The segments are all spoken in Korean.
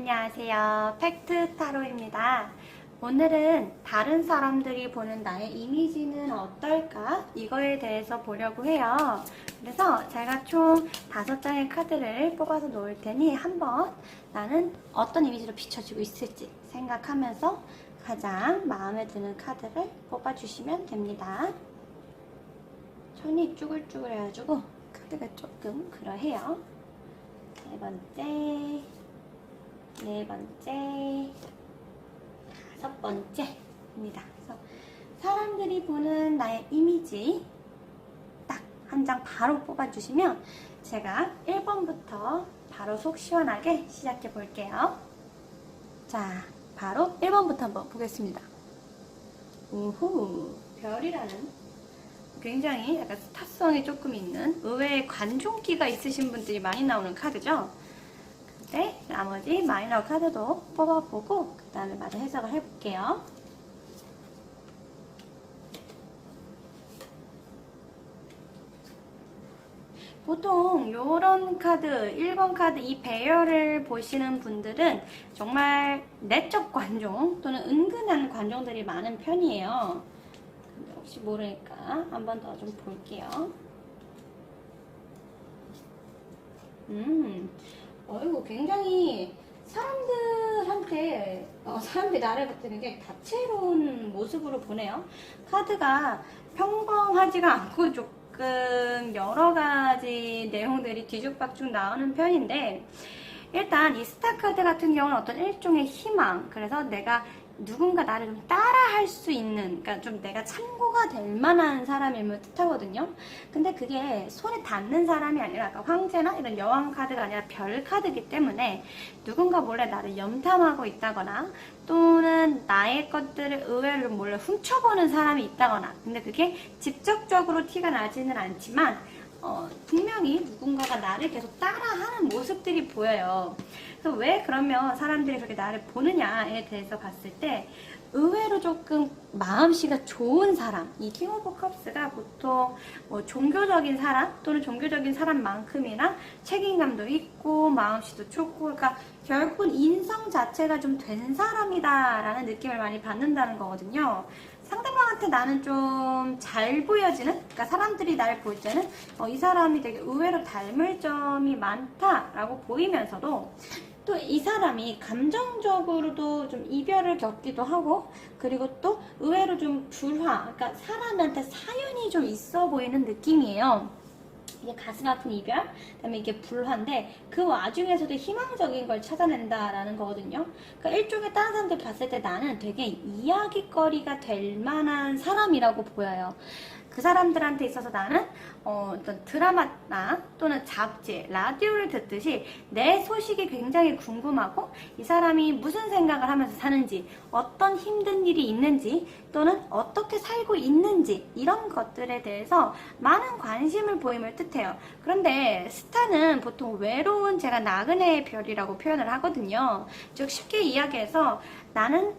안녕하세요. 팩트 타로입니다. 오늘은 다른 사람들이 보는 나의 이미지는 어떨까? 이거에 대해서 보려고 해요. 그래서 제가 총 5장의 카드를 뽑아서 놓을 테니 한번 나는 어떤 이미지로 비춰지고 있을지 생각하면서 가장 마음에 드는 카드를 뽑아주시면 됩니다. 손이 쭈글쭈글 해가지고 카드가 조금 그러해요. 세 번째, 네 번째, 5번째입니다. 그래서 사람들이 보는 나의 이미지 딱 한 장 바로 뽑아주시면 제가 1번부터 바로 속 시원하게 시작해 볼게요. 자, 바로 1번부터 한번 보겠습니다. 우후, 별이라는 굉장히 약간 스타성이 조금 있는 의외의 관종기가 있으신 분들이 많이 나오는 카드죠. 네, 나머지 마이너 카드도 뽑아보고 그 다음에 마저 해석을 해볼게요. 보통 요런 카드, 1번 카드 이 배열을 보시는 분들은 정말 내적 관종 또는 은근한 관종들이 많은 편이에요. 근데 혹시 모르니까 한 번 더 좀 볼게요. 어이구, 굉장히 사람들한테, 사람들이 나를 되게 다채로운 모습으로 보네요. 카드가 평범하지가 않고 조금 여러 가지 내용들이 뒤죽박죽 나오는 편인데, 일단 이 스타 카드 같은 경우는 어떤 일종의 희망, 그래서 내가 누군가 나를 좀 따라할 수 있는, 그러니까 좀 내가 참고가 될 만한 사람임을 뜻하거든요. 근데 그게 손에 닿는 사람이 아니라 아까 황제나 이런 여왕 카드가 아니라 별 카드이기 때문에 누군가 몰래 나를 염탐하고 있다거나 또는 나의 것들을 의외로 몰래 훔쳐보는 사람이 있다거나, 근데 그게 직접적으로 티가 나지는 않지만 분명히 누군가가 나를 계속 따라하는 모습들이 보여요. 그래서 왜 그러면 사람들이 그렇게 나를 보느냐에 대해서 봤을 때 의외로 조금 마음씨가 좋은 사람, 이 킹 오브 컵스가 보통 종교적인 사람 또는 종교적인 사람만큼이나 책임감도 있고 마음씨도 좋고, 그러니까 결국은 인성 자체가 좀 된 사람이다 라는 느낌을 많이 받는다는 거거든요. 상대방한테 나는 좀 잘 보여지는, 그러니까 사람들이 나를 볼 때는 이 사람이 되게 의외로 닮을 점이 많다라고 보이면서도 또 이 사람이 감정적으로도 좀 이별을 겪기도 하고, 그리고 또 의외로 좀 불화, 그러니까 사람한테 사연이 좀 있어 보이는 느낌이에요. 이게 가슴 아픈 이별, 그다음에 이게 불화인데 그 와중에서도 희망적인 걸 찾아낸다라는 거거든요. 그러니까 일종의 다른 사람들 봤을 때 나는 되게 이야기거리가 될 만한 사람이라고 보여요. 그 사람들한테 있어서 나는 어떤 드라마나 또는 잡지, 라디오를 듣듯이 내 소식이 굉장히 궁금하고 이 사람이 무슨 생각을 하면서 사는지, 어떤 힘든 일이 있는지 또는 어떻게 살고 있는지 이런 것들에 대해서 많은 관심을 보임을 뜻해요. 그런데 스타는 보통 외로운, 제가 나그네의 별이라고 표현을 하거든요. 즉 쉽게 이야기해서 나는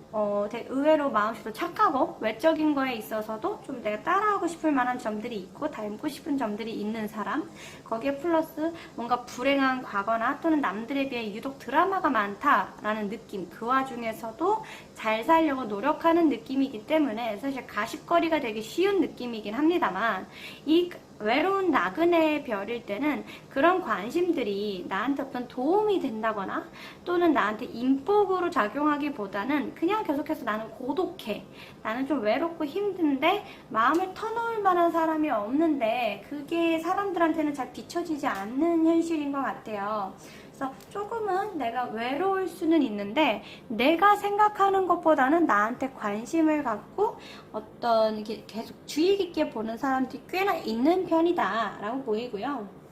되게 의외로 마음씨도 착하고 외적인 거에 있어서도 좀 내가 따라하고 싶을 만한 점들이 있고 닮고 싶은 점들이 있는 사람, 거기에 플러스 뭔가 불행한 과거나 또는 남들에 비해 유독 드라마가 많다라는 느낌, 그 와중에서도 잘 살려고 노력하는 느낌이기 때문에 사실 가십거리가 되기 쉬운 느낌이긴 합니다만, 이 외로운 나그네의 별일 때는 그런 관심들이 나한테 어떤 도움이 된다거나 또는 나한테 인복으로 작용하기보다는 그냥 계속해서 나는 고독해, 나는 좀 외롭고 힘든데 마음을 터놓을 만한 사람이 없는데 그게 사람들한테는 잘 비춰지지 않는 현실인 것 같아요. 그래서 조금은 내가 외로울 수는 있는데 내가 생각하는 것보다는 나한테 관심을 갖고 어떤 이렇게 계속 주의 깊게 보는 사람들이 꽤나 있는 편이다 라고 보이고요.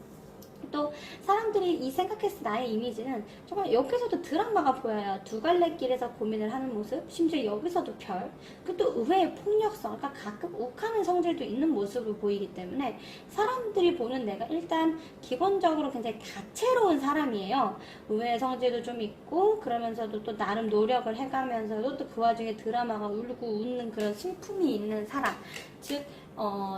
또 사람들이 이 생각했을 나의 이미지는 정말 여기서도 드라마가 보여요. 두 갈래 길에서 고민을 하는 모습, 심지어 여기서도 별, 그리고 또 의외의 폭력성, 그러니까 가끔 욱하는 성질도 있는 모습을 보이기 때문에 사람들이 보는 내가 일단 기본적으로 굉장히 다채로운 사람이에요. 의외의 성질도 좀 있고 그러면서도 또 나름 노력을 해가면서도 또 그 와중에 드라마가 울고 웃는 그런 슬픔이 있는 사람, 즉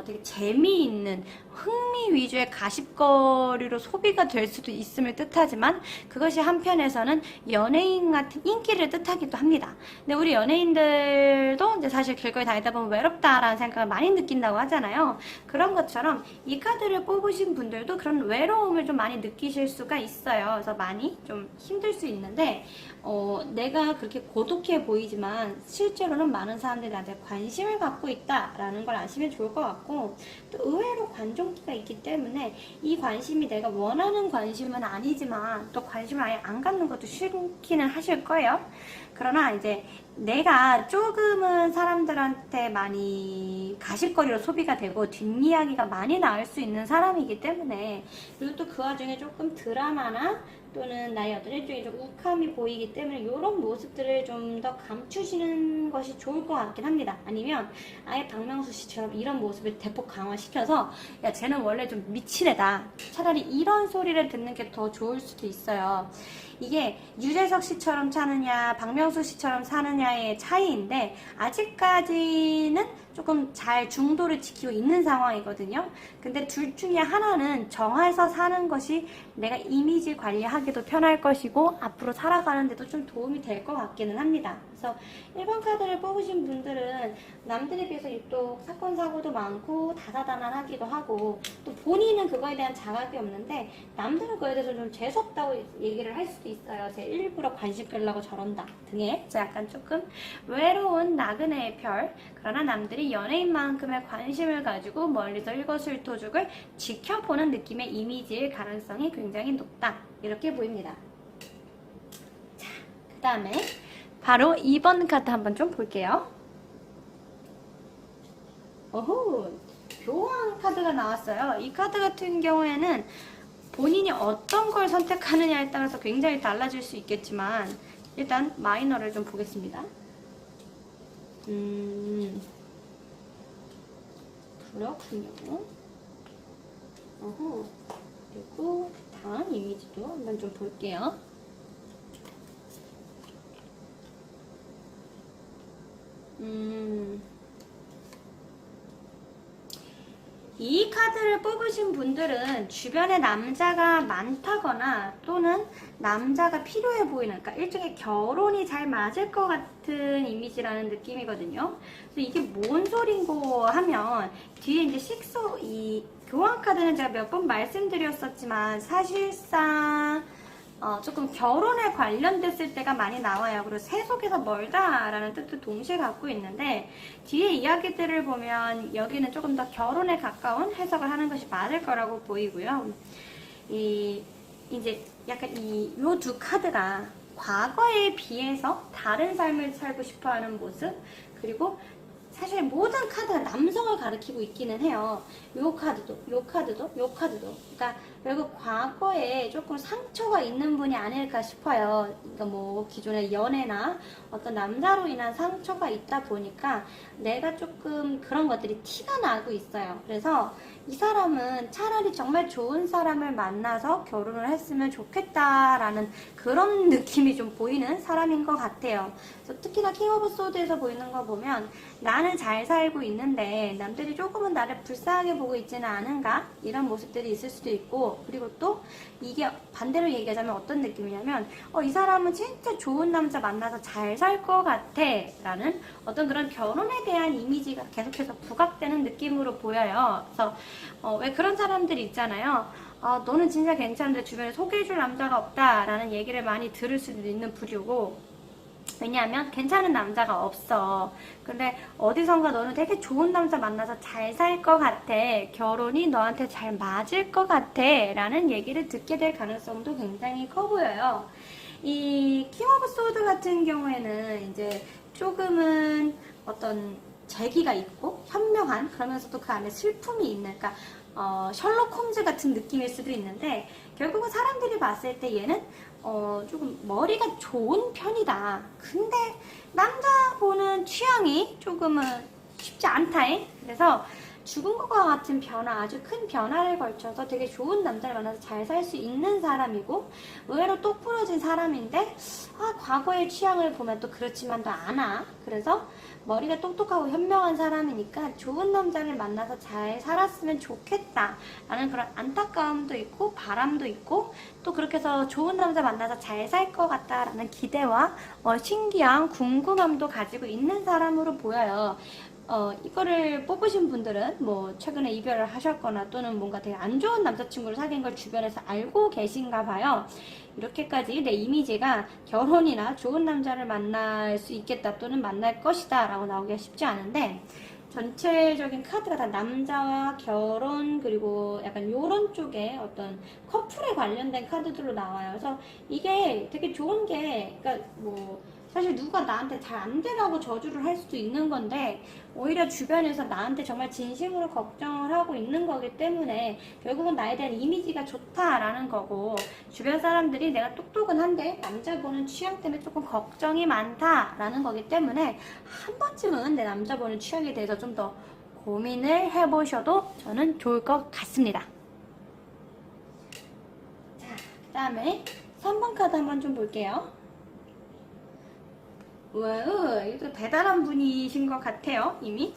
되게 재미있는 흥미 위주의 가십거리로 소비가 될 수도 있음을 뜻하지만 그것이 한편에서는 연예인 같은 인기를 뜻하기도 합니다. 근데 우리 연예인들도 이제 사실 길거리 다니다 보면 외롭다라는 생각을 많이 느낀다고 하잖아요. 그런 것처럼 이 카드를 뽑으신 분들도 그런 외로움을 좀 많이 느끼실 수가 있어요. 그래서 많이 좀 힘들 수 있는데 내가 그렇게 고독해 보이지만 실제로는 많은 사람들이 나한테 관심을 갖고 있다라는 걸 아시면 좋을 것 같고, 또 의외로 관종기가 있기 때문에 이 관심이 내가 원하는 관심은 아니지만 또 관심을 아예 안 갖는 것도 싫기는 하실 거예요. 그러나 이제 내가 조금은 사람들한테 많이 가십거리로 소비가 되고 뒷이야기가 많이 나올 수 있는 사람이기 때문에, 그리고 또 그 와중에 조금 드라마나 또는 나의 어떤 일종의 좀 욱함이 보이기 때문에 이런 모습들을 좀 더 감추시는 것이 좋을 것 같긴 합니다. 아니면 아예 박명수 씨처럼 이런 모습을 대폭 강화시켜서 야 쟤는 원래 좀 미친 애다, 차라리 이런 소리를 듣는 게 더 좋을 수도 있어요. 이게 유재석 씨처럼 사느냐 박명수 씨처럼 사느냐의 차이인데 아직까지는 조금 잘 중도를 지키고 있는 상황이거든요. 근데 둘 중에 하나는 정해서 사는 것이 내가 이미지 관리하기도 편할 것이고 앞으로 살아가는데도 좀 도움이 될 것 같기는 합니다. 그래서 1번 카드를 뽑으신 분들은 남들에 비해서 유독 사건 사고도 많고 다사다난하기도 하고, 또 본인은 그거에 대한 자각이 없는데 남들은 그거에 대해서 좀 재수없다고 얘기를 할 수도 있어요. 제 일부러 관심 끌려고 저런다 등의 약간 조금 외로운 나그네의 별. 그러나 남들이 연예인만큼의 관심을 가지고 멀리서 일거수일투족을 지켜보는 느낌의 이미지일 가능성이 굉장히 높다, 이렇게 보입니다. 자, 그 다음에 바로 2번 카드 한번 좀 볼게요. 어후, 교황 카드가 나왔어요. 이 카드 같은 경우에는 본인이 어떤 걸 선택하느냐에 따라서 굉장히 달라질 수 있겠지만 일단 마이너를 좀 보겠습니다. 그렇군요. 어후, 그리고 다음 이미지도 한번 좀 볼게요. 이 카드를 뽑으신 분들은 주변에 남자가 많다거나 또는 남자가 필요해 보이는, 그러니까 일종의 결혼이 잘 맞을 것 같은 이미지라는 느낌이거든요. 그래서 이게 뭔 소린고 하면 뒤에 이제 식소, 이 교황 카드는 제가 몇 번 말씀드렸었지만 사실상 조금 결혼에 관련됐을 때가 많이 나와요. 그리고 세속에서 멀다라는 뜻도 동시에 갖고 있는데 뒤에 이야기들을 보면 여기는 조금 더 결혼에 가까운 해석을 하는 것이 맞을 거라고 보이고요. 이제 약간 요 두 카드가 과거에 비해서 다른 삶을 살고 싶어하는 모습, 그리고 사실 모든 카드가 남성을 가리키고 있기는 해요. 요 카드도, 요 카드도, 요 카드도. 그러니까 결국 과거에 조금 상처가 있는 분이 아닐까 싶어요. 그러니까 뭐 기존의 연애나 어떤 남자로 인한 상처가 있다 보니까 내가 조금 그런 것들이 티가 나고 있어요. 그래서 이 사람은 차라리 정말 좋은 사람을 만나서 결혼을 했으면 좋겠다라는 그런 느낌이 좀 보이는 사람인 것 같아요. 그래서 특히나 킹 오브 소드에서 보이는 거 보면 나는 잘 살고 있는데 남들이 조금은 나를 불쌍하게 보고 있지는 않은가? 이런 모습들이 있을 수도 있고, 그리고 또 이게 반대로 얘기하자면 어떤 느낌이냐면 이 사람은 진짜 좋은 남자 만나서 잘 살 것 같아 라는 어떤 그런 결혼에 대한 이미지가 계속해서 부각되는 느낌으로 보여요. 그래서 왜 그런 사람들이 있잖아요. 너는 진짜 괜찮은데 주변에 소개해줄 남자가 없다라는 얘기를 많이 들을 수도 있는 부류고, 왜냐하면 괜찮은 남자가 없어. 근데 어디선가 너는 되게 좋은 남자 만나서 잘 살 것 같아. 결혼이 너한테 잘 맞을 것 같아. 라는 얘기를 듣게 될 가능성도 굉장히 커 보여요. 이 킹 오브 소드 같은 경우에는 이제 조금은 어떤 재기가 있고 현명한, 그러면서도 그 안에 슬픔이 있는, 그러니까 셜록 홈즈 같은 느낌일 수도 있는데 결국은 사람들이 봤을 때 얘는 조금 머리가 좋은 편이다. 근데 남자 보는 취향이 조금은 쉽지 않다잉. 그래서 죽은 것과 같은 변화, 아주 큰 변화를 걸쳐서 되게 좋은 남자를 만나서 잘 살 수 있는 사람이고, 의외로 똑부러진 사람인데, 과거의 취향을 보면 또 그렇지만도 않아. 그래서 머리가 똑똑하고 현명한 사람이니까 좋은 남자를 만나서 잘 살았으면 좋겠다 라는 그런 안타까움도 있고 바람도 있고, 또 그렇게 해서 좋은 남자 만나서 잘 살 것 같다 라는 기대와 신기한 궁금함도 가지고 있는 사람으로 보여요. 이거를 뽑으신 분들은 뭐 최근에 이별을 하셨거나 또는 뭔가 되게 안 좋은 남자친구를 사귄 걸 주변에서 알고 계신가 봐요. 이렇게까지 내 이미지가 결혼이나 좋은 남자를 만날 수 있겠다 또는 만날 것이다 라고 나오기가 쉽지 않은데, 전체적인 카드가 다 남자와 결혼 그리고 약간 요런 쪽에 어떤 커플에 관련된 카드들로 나와요. 그래서 이게 되게 좋은 게, 그러니까 뭐 사실 누가 나한테 잘 안 되라고 저주를 할 수도 있는 건데, 오히려 주변에서 나한테 정말 진심으로 걱정을 하고 있는 거기 때문에 결국은 나에 대한 이미지가 좋다라는 거고, 주변 사람들이 내가 똑똑은 한데 남자 보는 취향 때문에 조금 걱정이 많다라는 거기 때문에 한 번쯤은 내 남자 보는 취향에 대해서 좀 더 고민을 해보셔도 저는 좋을 것 같습니다. 자, 그 다음에 3번 카드 한번 좀 볼게요. 와우, 이거 대단한 분이신 것 같아요. 이미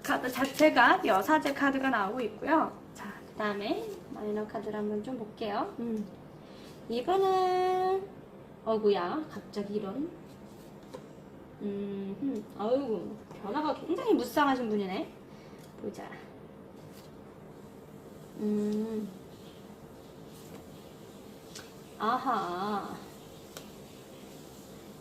카드 자체가 여사제 카드가 나오고 있고요. 자, 그 다음에 마이너 카드를 한번 좀 볼게요. 이거는 어구야, 갑자기 이런 아이고, 변화가 굉장히 무쌍하신 분이네. 보자. 아하.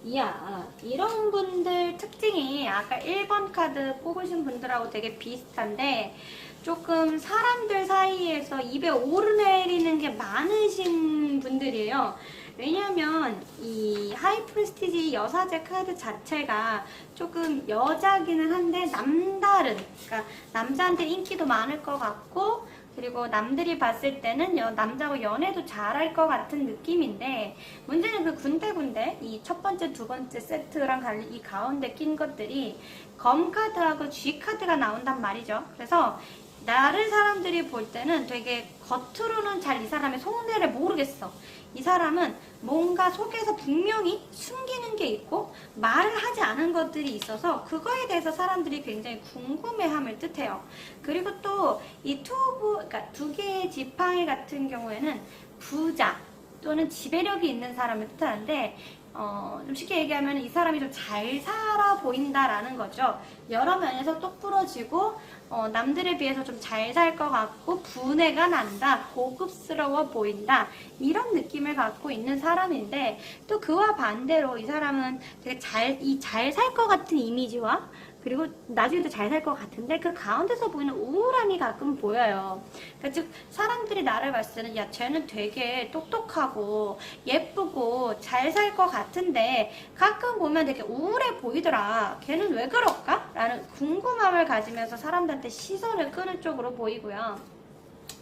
이야, 이런 분들 특징이 아까 1번 카드 뽑으신 분들하고 되게 비슷한데, 조금 사람들 사이에서 입에 오르내리는 게 많으신 분들이에요. 왜냐면 이 하이 프레스티지 여사제 카드 자체가 조금 여자기는 한데 남다른, 그러니까 남자한테 인기도 많을 것 같고, 그리고 남들이 봤을 때는 남자하고 연애도 잘할 것 같은 느낌인데, 문제는 그 군데군데 이 첫 번째, 두 번째 세트랑 달리 이 가운데 낀 것들이 검 카드하고 G 카드가 나온단 말이죠. 그래서 나를 사람들이 볼 때는 되게 겉으로는 잘 이 사람의 속내를 모르겠어. 이 사람은 뭔가 속에서 분명히 숨기는 게 있고 말을 하지 않은 것들이 있어서 그거에 대해서 사람들이 굉장히 궁금해함을 뜻해요. 그리고 또 이 그러니까 두 개의 지팡이 같은 경우에는 부자 또는 지배력이 있는 사람을 뜻하는데, 좀 쉽게 얘기하면 이 사람이 좀 잘 살아 보인다라는 거죠. 여러 면에서 똑부러지고 남들에 비해서 좀 잘 살 것 같고 분해가 난다, 고급스러워 보인다, 이런 느낌을 갖고 있는 사람인데, 또 그와 반대로 이 사람은 되게 잘 살 것 같은 이미지와 그리고 나중에도 잘 살 것 같은데 그 가운데서 보이는 우울함이 가끔 보여요. 그러니까 즉 사람들이 나를 봤을 때는 야, 쟤는 되게 똑똑하고 예쁘고 잘 살 것 같은데 가끔 보면 되게 우울해 보이더라, 걔는 왜 그럴까? 라는 궁금함을 가지면서 사람들한테 시선을 끄는 쪽으로 보이고요.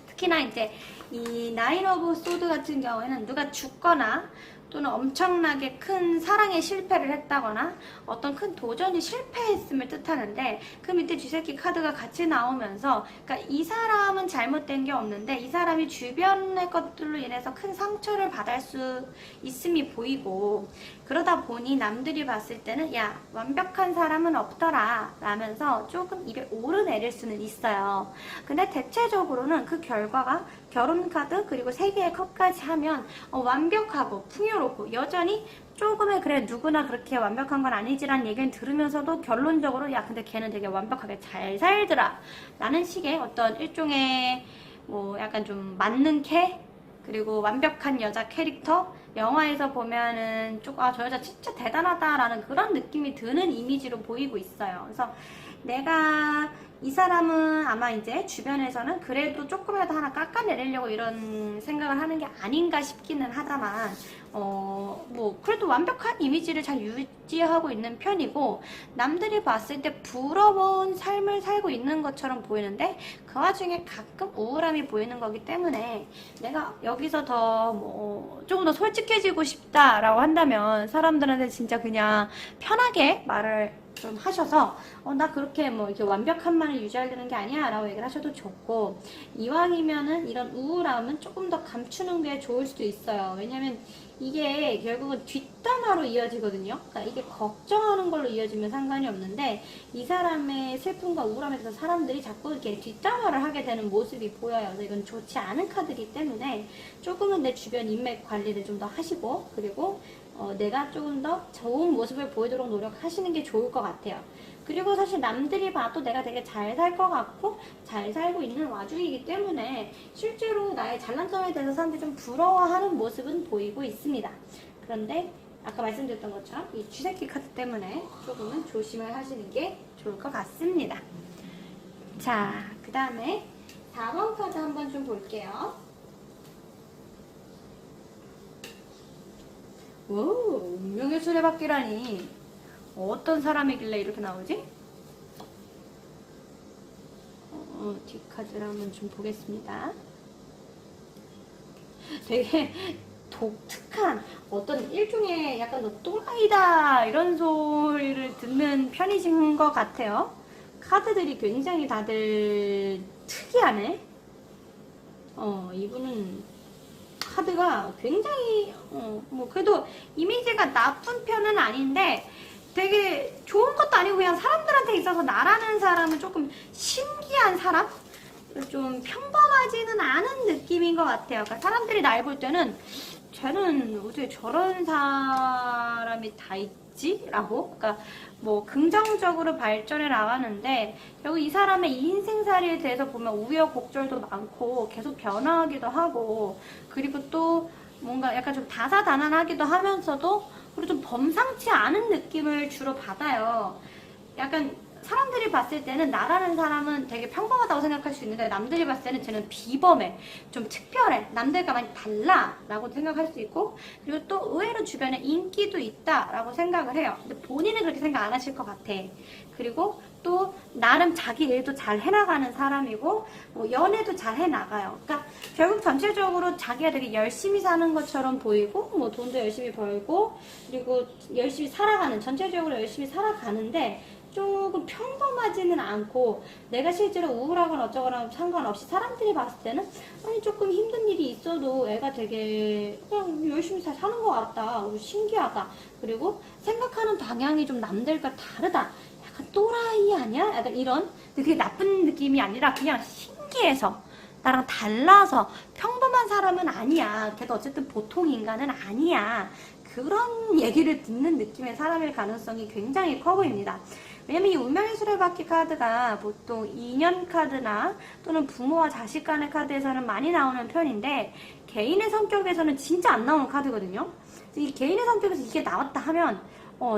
특히나 이제 이 나인 오브 소드 같은 경우에는 누가 죽거나 또는 엄청나게 큰 사랑에 실패를 했다거나 어떤 큰 도전이 실패했음을 뜻하는데, 그 밑에 쥐새끼 카드가 같이 나오면서, 그러니까 이 사람은 잘못된 게 없는데 이 사람이 주변의 것들로 인해서 큰 상처를 받을 수 있음이 보이고, 그러다 보니 남들이 봤을 때는 야, 완벽한 사람은 없더라 라면서 조금 입에 오르내릴 수는 있어요. 근데 대체적으로는 그 결과가 결혼 카드 그리고 3개의 컵까지 하면 완벽하고 풍요롭고, 여전히 조금의 그래 누구나 그렇게 완벽한 건 아니지라는 얘기를 들으면서도 결론적으로 야, 근데 걔는 되게 완벽하게 잘 살더라 라는 식의 어떤 일종의 뭐 약간 좀 맞는 캐, 그리고 완벽한 여자 캐릭터, 영화에서 보면은 조금 저 여자 진짜 대단하다라는 그런 느낌이 드는 이미지로 보이고 있어요. 그래서 내가 이 사람은 아마 이제 주변에서는 그래도 조금이라도 하나 깎아내리려고 이런 생각을 하는 게 아닌가 싶기는 하다만, 뭐 그래도 완벽한 이미지를 잘 유지하고 있는 편이고, 남들이 봤을 때 부러운 삶을 살고 있는 것처럼 보이는데 그 와중에 가끔 우울함이 보이는 거기 때문에, 내가 여기서 더 조금 더 솔직해지고 싶다라고 한다면 사람들한테 진짜 그냥 편하게 말을 좀 하셔서 나 그렇게 이렇게 완벽한만을 유지하려는 게 아니야 라고 얘기를 하셔도 좋고, 이왕이면은 이런 우울함은 조금 더 감추는 게 좋을 수도 있어요. 왜냐면 이게 결국은 뒷담화로 이어지거든요. 그러니까 이게 걱정하는 걸로 이어지면 상관이 없는데, 이 사람의 슬픔과 우울함에 대해서 사람들이 자꾸 이렇게 뒷담화를 하게 되는 모습이 보여요. 그래서 이건 좋지 않은 카드이기 때문에 조금은 내 주변 인맥 관리를 좀 더 하시고, 그리고 내가 조금 더 좋은 모습을 보이도록 노력하시는 게 좋을 것 같아요. 그리고 사실 남들이 봐도 내가 되게 잘 살 것 같고 잘 살고 있는 와중이기 때문에 실제로 나의 잘난 점에 대해서 사람들이 좀 부러워하는 모습은 보이고 있습니다. 그런데 아까 말씀드렸던 것처럼 이 쥐새끼 카드 때문에 조금은 조심을 하시는 게 좋을 것 같습니다. 자, 그 다음에 4번 카드 한번 좀 볼게요. 오, 운명의 수레바퀴라니. 어떤 사람이길래 이렇게 나오지? 뒷카드를 한번 좀 보겠습니다. 되게 독특한 어떤 일종의 약간 또라이다 이런 소리를 듣는 편이신 것 같아요. 카드들이 굉장히 다들 특이하네. 이분은 카드가 굉장히 그래도 이미지가 나쁜 편은 아닌데 되게 좋은 것도 아니고 그냥 사람들한테 있어서 나라는 사람은 조금 신기한 사람? 좀 평범하지는 않은 느낌인 것 같아요. 그러니까 사람들이 날 볼 때는 쟤는 어떻게 저런 사람이 다 있지? 라고. 그러니까 긍정적으로 발전해 나가는데 결국 이 사람의 인생살이에 대해서 보면 우여곡절도 많고 계속 변화하기도 하고, 그리고 또 뭔가 약간 좀 다사다난하기도 하면서도 그리고 좀 범상치 않은 느낌을 주로 받아요. 약간 사람들이 봤을 때는 나라는 사람은 되게 평범하다고 생각할 수 있는데 남들이 봤을 때는 쟤는 비범해, 좀 특별해, 남들과 많이 달라 라고 생각할 수 있고, 그리고 또 의외로 주변에 인기도 있다 라고 생각을 해요. 근데 본인은 그렇게 생각 안 하실 것 같아. 그리고 또 나름 자기 일도 잘 해나가는 사람이고 연애도 잘 해나가요. 그러니까 결국 전체적으로 자기가 되게 열심히 사는 것처럼 보이고 돈도 열심히 벌고 그리고 열심히 살아가는, 전체적으로 열심히 살아가는데 조금 평범하지는 않고, 내가 실제로 우울하거나 어쩌거나 상관없이 사람들이 봤을 때는 아니 조금 힘든 일이 있어도 애가 되게 그냥 열심히 잘 사는 것 같다, 신기하다, 그리고 생각하는 방향이 좀 남들과 다르다, 약간 또라이 아니야? 약간 이런. 근데 그게 나쁜 느낌이 아니라 그냥 신기해서 나랑 달라서 평범한 사람은 아니야, 걔도 어쨌든 보통 인간은 아니야, 그런 얘기를 듣는 느낌의 사람일 가능성이 굉장히 커 보입니다. 왜냐면 이 운명의 수레바퀴 카드가 보통 인연 카드나 또는 부모와 자식 간의 카드에서는 많이 나오는 편인데 개인의 성격에서는 진짜 안 나오는 카드거든요. 이 개인의 성격에서 이게 나왔다 하면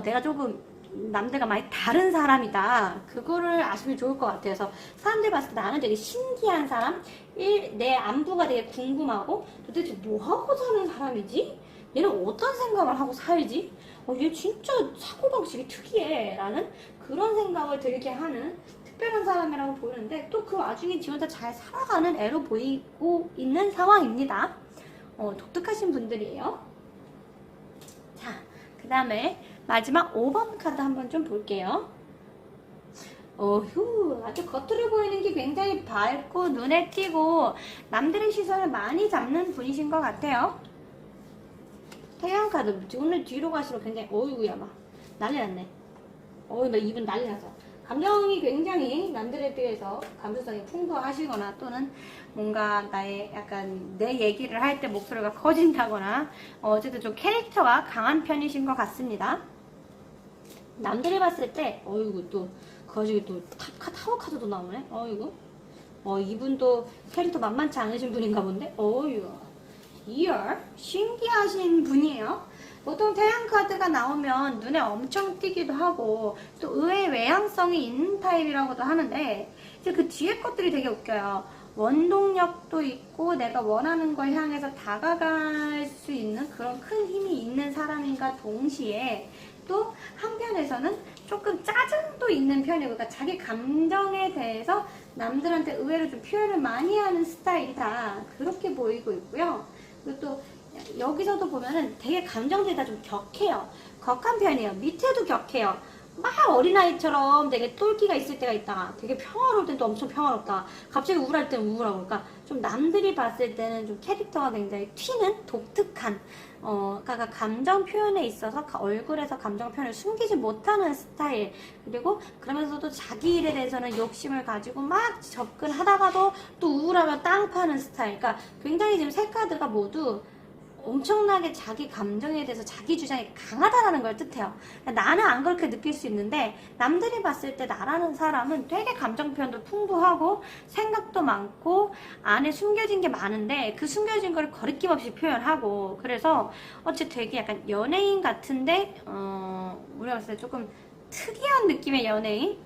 내가 조금 남들과 많이 다른 사람이다, 그거를 아시면 좋을 것 같아요. 그래서 사람들이 봤을 때 나는 되게 신기한 사람, 내 안부가 되게 궁금하고 도대체 뭐하고 사는 사람이지? 얘는 어떤 생각을 하고 살지? 얘 진짜 사고방식이 특이해 라는 그런 생각을 들게 하는 특별한 사람이라고 보이는데, 또 그 와중에 지 혼자 잘 살아가는 애로 보이고 있는 상황입니다. 독특하신 분들이에요. 자, 그 다음에 마지막 5번 카드 한번 좀 볼게요. 아주 겉으로 보이는 게 굉장히 밝고 눈에 띄고 남들의 시선을 많이 잡는 분이신 것 같아요. 태양 카드 오늘 뒤로 가시면 굉장히 어이구야 막 난리 났네. 막 이분 난리 나서 감정이 굉장히 남들에 비해서 감수성이 풍부하시거나 또는 뭔가 나의 약간 내 얘기를 할 때 목소리가 커진다거나 어쨌든 좀 캐릭터가 강한 편이신 것 같습니다. 남들이 봤을 때 어이구 또 그 와중에 또 타워 카드도 나오네. 어이구 이분도 캐릭터 만만치 않으신 분인가 본데. 어이구 이열 신기하신 분이에요. 보통 태양 카드가 나오면 눈에 엄청 띄기도 하고 또 의외의 외향성이 있는 타입이라고도 하는데 이제 그 뒤에 것들이 되게 웃겨요. 원동력도 있고 내가 원하는 걸 향해서 다가갈 수 있는 그런 큰 힘이 있는 사람인가 동시에 또 한편에서는 조금 짜증도 있는 편이고, 그러니까 자기 감정에 대해서 남들한테 의외로 좀 표현을 많이 하는 스타일이다, 그렇게 보이고 있고요. 그리고 또 여기서도 보면은 되게 감정들이 다 좀 격해요. 격한 편이에요. 밑에도 격해요. 막 어린아이처럼 되게 똘끼가 있을 때가 있다가 되게 평화로울 땐 또 엄청 평화롭다, 갑자기 우울할 땐 우울하고, 그러니까 좀 남들이 봤을 때는 좀 캐릭터가 굉장히 튀는 독특한, 그러니까 감정 표현에 있어서 얼굴에서 감정 표현을 숨기지 못하는 스타일, 그리고 그러면서도 자기 일에 대해서는 욕심을 가지고 막 접근하다가도 또 우울하면 땅 파는 스타일. 그러니까 굉장히 지금 세 카드가 모두 엄청나게 자기 감정에 대해서 자기 주장이 강하다라는 걸 뜻해요. 나는 안 그렇게 느낄 수 있는데 남들이 봤을 때 나라는 사람은 되게 감정 표현도 풍부하고 생각도 많고 안에 숨겨진 게 많은데 그 숨겨진 걸 거리낌 없이 표현하고, 그래서 되게 약간 연예인 같은데 우리가 봤을 때 조금 특이한 느낌의 연예인?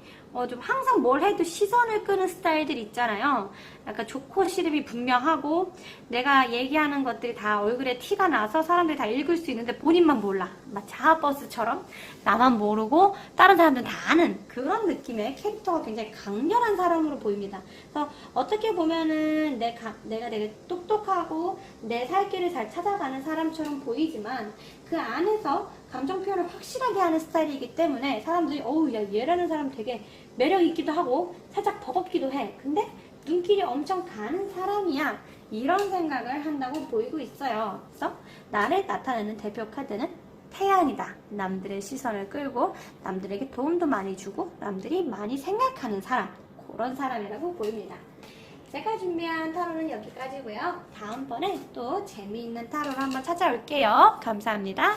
좀 항상 뭘 해도 시선을 끄는 스타일들 있잖아요. 약간 좋고 싫음이 분명하고 내가 얘기하는 것들이 다 얼굴에 티가 나서 사람들이 다 읽을 수 있는데 본인만 몰라. 막 자아버스처럼 나만 모르고 다른 사람들은 다 아는 그런 느낌의 캐릭터가 굉장히 강렬한 사람으로 보입니다. 그래서 어떻게 보면은 내가 되게 똑똑하고 내 살 길을 잘 찾아가는 사람처럼 보이지만 그 안에서 감정 표현을 확실하게 하는 스타일이기 때문에 사람들이 어우 야 얘라는 사람 되게 매력 있기도 하고 살짝 버겁기도 해. 근데 눈길이 엄청 가는 사람이야. 이런 생각을 한다고 보이고 있어요. 그래서 나를 나타내는 대표 카드는 태양이다. 남들의 시선을 끌고 남들에게 도움도 많이 주고 남들이 많이 생각하는 사람, 그런 사람이라고 보입니다. 제가 준비한 타로는 여기까지고요. 다음번에 또 재미있는 타로를 한번 찾아올게요. 감사합니다.